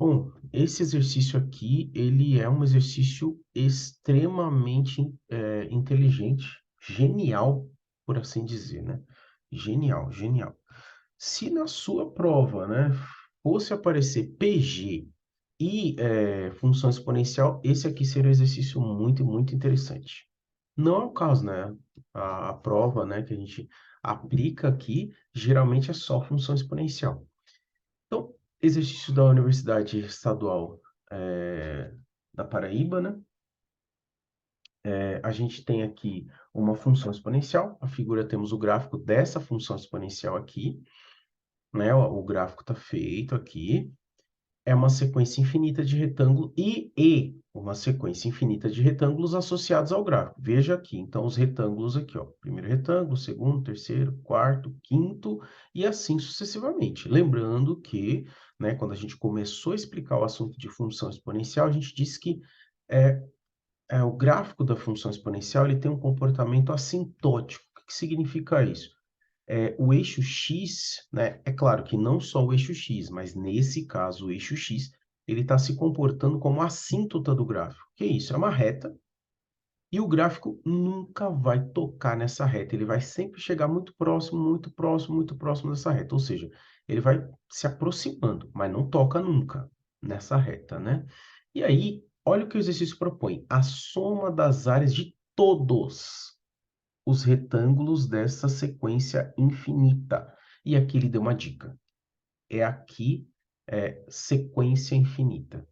Bom, esse exercício aqui, ele é um exercício extremamente inteligente, genial, por assim dizer, né? Genial, genial. Se na sua prova, né, fosse aparecer PG e função exponencial, esse aqui seria um exercício muito, muito interessante. Não é o caso, né? A prova, né, que a gente aplica aqui, geralmente é só função exponencial. Então, exercício da Universidade Estadual da Paraíba, né? A gente tem aqui uma função exponencial. A figura temos o gráfico dessa função exponencial aqui, né? O gráfico está feito aqui. É uma sequência infinita de retângulos e uma sequência infinita de retângulos associados ao gráfico. Veja aqui, então, os retângulos aqui, ó. Primeiro retângulo, segundo, terceiro, quarto, quinto e assim sucessivamente. Lembrando que, né, quando a gente começou a explicar o assunto de função exponencial, a gente disse que é, o gráfico da função exponencial ele tem um comportamento assintótico. O que significa isso? O eixo X, né? É claro que não só o eixo X, mas nesse caso o eixo X, ele está se comportando como a assíntota do gráfico. Que é isso? É uma reta e o gráfico nunca vai tocar nessa reta. Ele vai sempre chegar muito próximo, muito próximo, muito próximo dessa reta. Ou seja, ele vai se aproximando, mas não toca nunca nessa reta, né? E aí, olha o que o exercício propõe. A soma das áreas de todos os retângulos dessa sequência infinita. E aqui ele deu uma dica. É aqui, sequência infinita.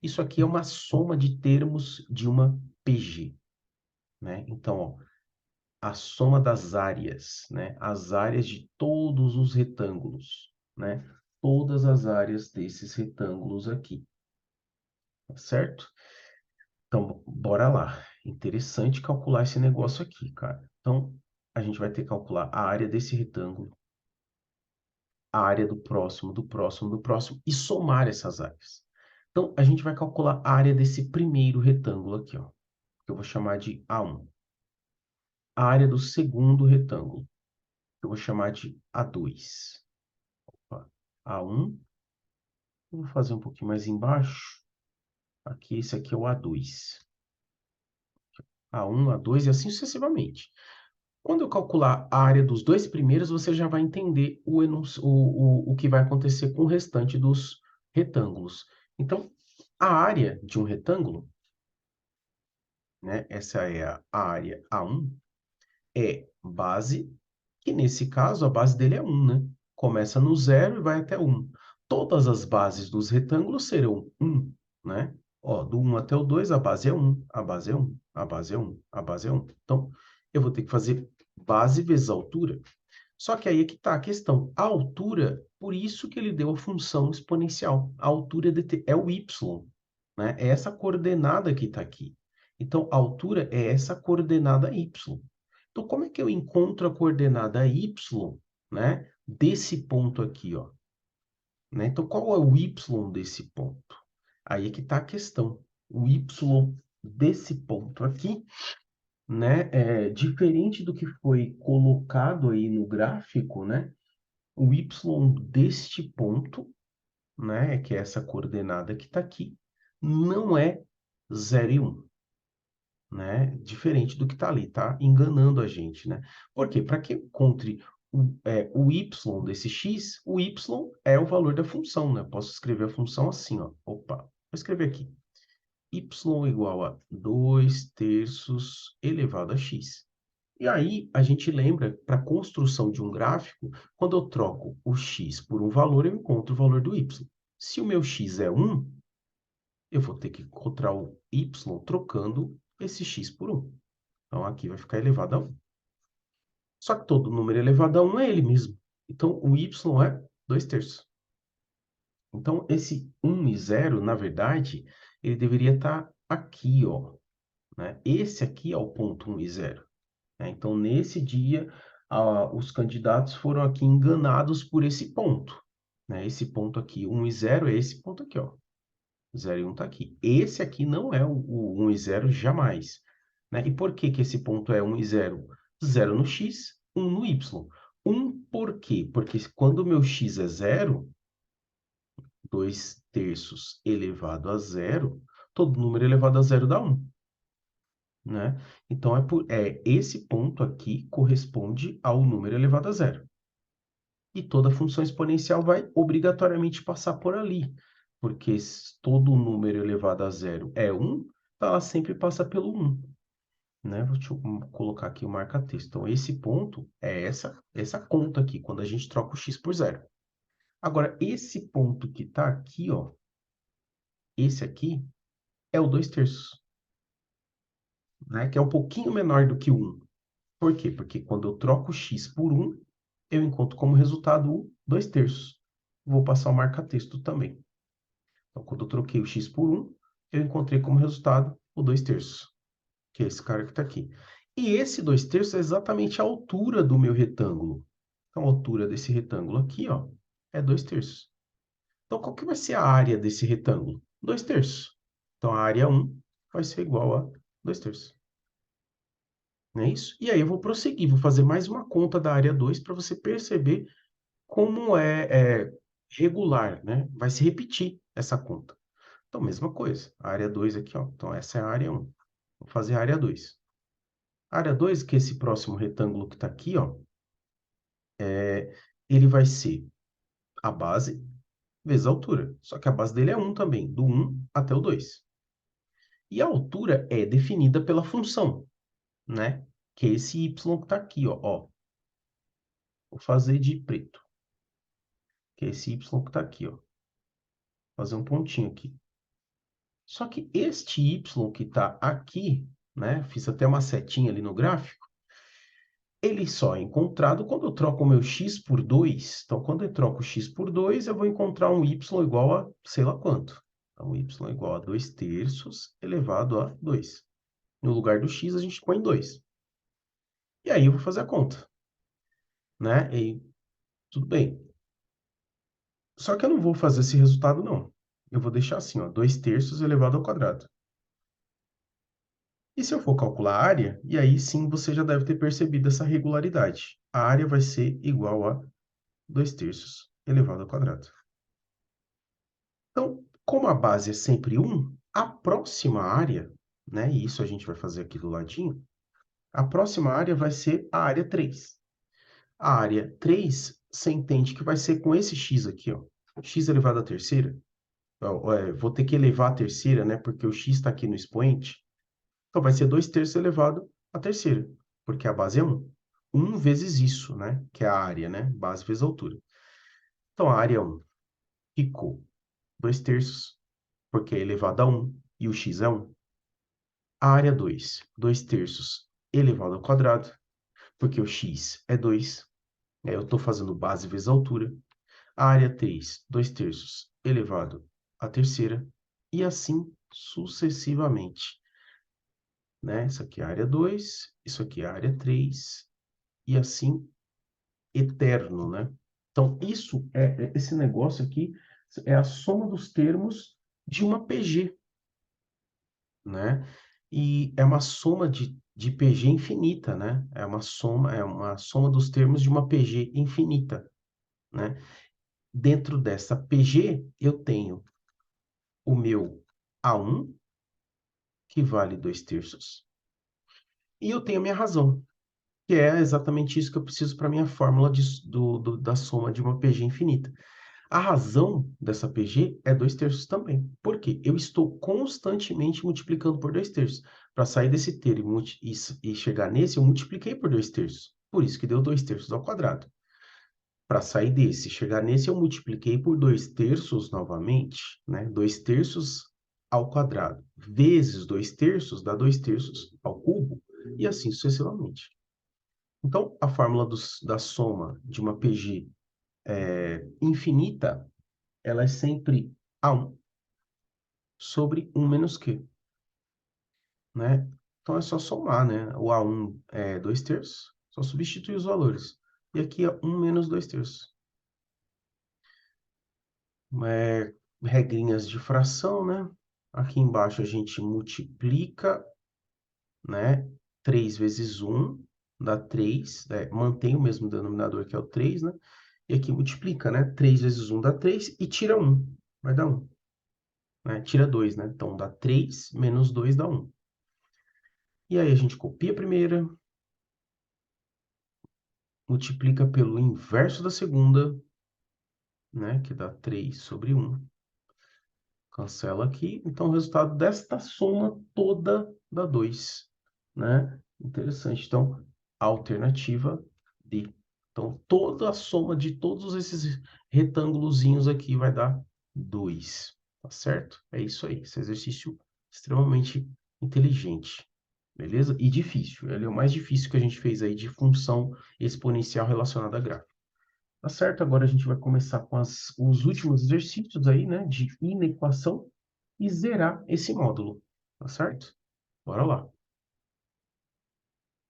Isso aqui é uma soma de termos de uma PG, né? Então, ó, a soma das áreas, né? As áreas de todos os retângulos, né? Todas as áreas desses retângulos aqui, tá certo? Então, bora lá. Interessante calcular esse negócio aqui, cara. Então, a gente vai ter que calcular a área desse retângulo, a área do próximo, do próximo, do próximo e somar essas áreas. Então, a gente vai calcular a área desse primeiro retângulo aqui, ó, que eu vou chamar de A1. A área do segundo retângulo, que eu vou chamar de A2. Opa, A1, eu vou fazer um pouquinho mais embaixo. Aqui, esse aqui é o A2. A1, A2 e assim sucessivamente. Quando eu calcular a área dos dois primeiros, você já vai entender o que vai acontecer com o restante dos retângulos. Então, a área de um retângulo, né? Essa é a área A1, é base, que nesse caso a base dele é 1, né? Começa no 0 e vai até 1. Todas as bases dos retângulos serão 1, né? Ó, do 1 até o 2, a base é 1, a base é 1, a base é 1, a base é 1. Então, eu vou ter que fazer base vezes altura. Só que aí é que está a questão. A altura, por isso que ele deu a função exponencial. A altura é o y, né? É essa coordenada que está aqui. Então, a altura é essa coordenada y. Então, como é que eu encontro a coordenada y, né, desse ponto aqui, ó? Né? Então, qual é o y desse ponto? Aí é que está a questão. O y desse ponto aqui, né, é diferente do que foi colocado aí no gráfico, né? O y deste ponto, né, que é essa coordenada que está aqui, não é 0 e 1, né? Diferente do que está ali, tá enganando a gente, né? Por quê? Para que eu encontre o y desse x, o y é o valor da função, né? Posso escrever a função assim, ó. Opa, vou escrever aqui. Y igual a 2 terços elevado a x. E aí, a gente lembra, para a construção de um gráfico, quando eu troco o x por um valor, eu encontro o valor do y. Se o meu x é 1, eu vou ter que encontrar o y trocando esse x por 1. Então, aqui vai ficar elevado a 1. Só que todo número elevado a 1 é ele mesmo. Então, o y é 2 terços. Então, esse 1 e 0, na verdade, ele deveria estar aqui, ó, né? Esse aqui é o ponto 1 e 0. Né? Então, nesse dia, os candidatos foram aqui enganados por esse ponto. Né? Esse ponto aqui, 1 e 0, é esse ponto aqui, ó. 0 e 1 está aqui. Esse aqui não é o 1 e 0 jamais. Né? E por que que esse ponto é 1 e 0? 0 no x, 1 no y. 1 por quê? Porque quando o meu x é 0, 2 terços elevado a zero, todo número elevado a zero dá 1. Né? Então, esse ponto aqui corresponde ao número elevado a zero. E toda função exponencial vai obrigatoriamente passar por ali, porque se todo número elevado a zero é 1, ela sempre passa pelo 1. Né? Deixa eu colocar aqui o marca-texto. Então, esse ponto é essa conta aqui, quando a gente troca o x por zero. Agora, esse ponto que está aqui, ó, esse aqui, é o 2 terços, né? Que é um pouquinho menor do que o 1. Por quê? Porque quando eu troco x por 1, eu encontro como resultado o 2 terços. Vou passar o marca-texto também. Então, quando eu troquei o x por 1, eu encontrei como resultado o 2 terços, que é esse cara que está aqui. E esse 2 terços é exatamente a altura do meu retângulo. Então, a altura desse retângulo aqui, ó, é 2 terços. Então, qual que vai ser a área desse retângulo? 2 terços. Então, a área 1 vai ser igual a 2 terços. Não é isso? E aí eu vou prosseguir, vou fazer mais uma conta da área 2 para você perceber como é regular, né? Vai se repetir essa conta. Então, mesma coisa. A área 2 aqui, ó. Então, essa é a área 1. Vou fazer a área 2. A área 2, que é esse próximo retângulo que está aqui, ó, ele vai ser a base vezes a altura. Só que a base dele é 1 também, do 1 até o 2. E a altura é definida pela função, né? Que é esse y que está aqui, ó. Vou fazer de preto. Que é esse y que está aqui, ó. Vou fazer um pontinho aqui. Só que este y que está aqui, né? Fiz até uma setinha ali no gráfico. Ele só é encontrado quando eu troco o meu x por 2. Então, quando eu troco x por 2, eu vou encontrar um y igual a sei lá quanto. Então, y igual a 2 terços elevado a 2. No lugar do x, a gente põe 2. E aí eu vou fazer a conta, né? E tudo bem. Só que eu não vou fazer esse resultado, não. Eu vou deixar assim, ó, 2 terços elevado ao quadrado. E se eu for calcular a área, e aí sim você já deve ter percebido essa regularidade. A área vai ser igual a 2 terços elevado ao quadrado. Então, como a base é sempre 1, a próxima área, né, e isso a gente vai fazer aqui do ladinho, a próxima área vai ser a área 3. A área 3, você entende que vai ser com esse x aqui, ó, x elevado à terceira. Vou ter que elevar a terceira, né, porque o x está aqui no expoente. Então, vai ser 2 terços elevado à terceira, porque a base é 1. 1 vezes isso, né, que é a área, né, base vezes altura. Então, a área 1 ficou 2 terços, porque é elevado a 1, e o x é 1. A área 2, 2 terços elevado ao quadrado, porque o x é 2. Eu estou fazendo base vezes altura. A área 3, 2 terços elevado à terceira, e assim sucessivamente. Né? Isso aqui é a área 2, isso aqui é a área 3, e assim eterno, né? Então, esse negócio aqui é a soma dos termos de uma PG, né? E é uma soma de PG infinita, né? É uma soma dos termos de uma PG infinita, né? Dentro dessa PG, eu tenho o meu A1, que vale 2 terços, e eu tenho a minha razão, que é exatamente isso que eu preciso para a minha fórmula da soma de uma PG infinita. A razão dessa PG é 2 terços também. Por quê? Eu estou constantemente multiplicando por 2 terços. Para sair desse termo e chegar nesse, eu multipliquei por 2 terços. Por isso que deu 2 terços ao quadrado. Para sair desse e chegar nesse, eu multipliquei por 2 terços novamente, né? 2 terços ao quadrado vezes 2 terços dá 2 terços ao cubo, e assim sucessivamente. Então, a fórmula da soma de uma PG infinita, ela é sempre A1 sobre 1 menos Q, né? Então, é só somar, né? O A1 é 2 terços, só substituir os valores. E aqui é 1 menos 2 terços. Regrinhas de fração, né? Aqui embaixo a gente multiplica, né? 3 vezes 1 dá 3, mantém o mesmo denominador que é o 3, né? E aqui multiplica, né? 3 vezes 1 dá 3 e tira 1. vai dar 1. Né? Tira 2, né? Então, dá 3 menos 2 dá 1. E aí, a gente copia a primeira, multiplica pelo inverso da segunda, né? Que dá 3 sobre 1. Cancela aqui. Então, o resultado desta soma toda dá 2, né? Interessante. Então, alternativa D. Então, toda a soma de todos esses retângulozinhos aqui vai dar 2, tá certo? É isso aí. Esse exercício extremamente inteligente, beleza? E difícil. Ele é o mais difícil que a gente fez aí de função exponencial relacionada a gráfico. Tá certo? Agora a gente vai começar com os últimos exercícios aí, né, de inequação e zerar esse módulo, tá certo? Bora lá.